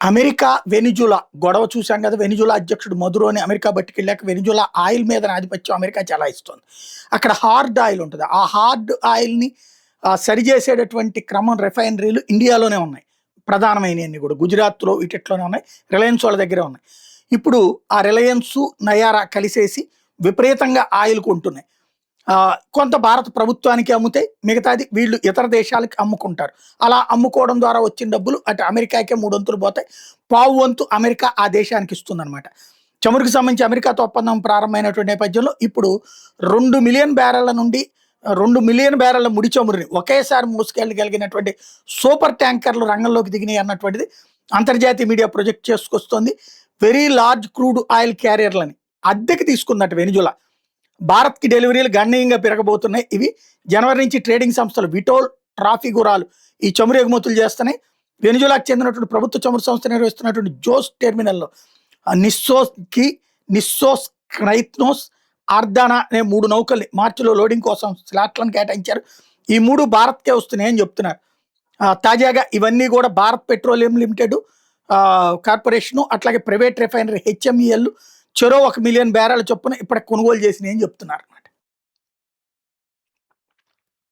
America Venezuela గొడవ చూసాం కదా. వెనిజులా అధ్యక్షుడు మదురోని అమెరికా పట్టుకెళ్ళాక వెనిజులా ఆయిల్ మీద ఆధిపత్యం అమెరికా చెలాయిస్తుంది. అక్కడ హార్డ్ ఆయిల్ ఉంటుంది. ఆ హార్డ్ ఆయిల్ని సరిచేసేటటువంటి క్రమం రిఫైనరీలు ఇండియాలోనే ఉన్నాయి. ప్రధానమైనవన్నీ కూడా గుజరాత్లో వీటిలోనే ఉన్నాయి. రిలయన్స్ వాళ్ళ దగ్గరే ఉన్నాయి. ఇప్పుడు ఆ రిలయన్స్ నయారా కలిసేసి విపరీతంగా ఆయిల్ కొంటున్నాయి. కొంత భారత ప్రభుత్వానికి అమ్ముతాయి, మిగతాది వీళ్ళు ఇతర దేశాలకు అమ్ముకుంటారు. అలా అమ్ముకోవడం ద్వారా వచ్చిన డబ్బులు అటు అమెరికాకే 3 వంతులు పోతాయి. పావు వంతు అమెరికా ఆ దేశానికి ఇస్తుందన్నమాట. చమురుకు సంబంధించి అమెరికాతో ఒప్పందం ప్రారంభమైనటువంటి నేపథ్యంలో ఇప్పుడు 2 మిలియన్ బ్యారెళ్ల నుండి 2 మిలియన్ బ్యారెళ్ల ముడి చమురుని ఒకేసారి మోసుకెళ్ళగలిగినటువంటి సూపర్ ట్యాంకర్లు రంగంలోకి దిగినాయి అన్నటువంటిది అంతర్జాతీయ మీడియా ప్రొజెక్ట్ చేసుకొస్తోంది. వెరీ లార్జ్ క్రూడ్ ఆయిల్ క్యారియర్లని అద్దెకి తీసుకుందట వెనిజులా. భారత్కి డెలివరీలు గణనీయంగా పెరగబోతున్నాయి. ఇవి జనవరి నుంచి ట్రేడింగ్ సంస్థలు విటోల్, ట్రాఫిగురాలు ఈ చమురు ఎగుమతులు చేస్తున్నాయి. వెనిజులాకు చెందినటువంటి ప్రభుత్వ చమురు సంస్థ నిర్వహిస్తున్నటువంటి జోస్ టెర్మినల్లో నిస్సోస్, క్రైత్నోస్, ఆర్దానా అనే 3 నౌకల్ని మార్చిలో లోడింగ్ కోసం స్లాట్లను కేటాయించారు. ఈ 3 భారత్కే వస్తున్నాయని చెప్తున్నారు. తాజాగా ఇవన్నీ కూడా భారత్ పెట్రోలియం లిమిటెడ్ కార్పొరేషను అట్లాగే ప్రైవేట్ రిఫైనరీ హెచ్ఎంఈఎల్ చెరో 1 మిలియన్ బ్యారెల చొప్పున ఇప్పటికి కొనుగోలు చేసినాయని చెప్తున్నారు.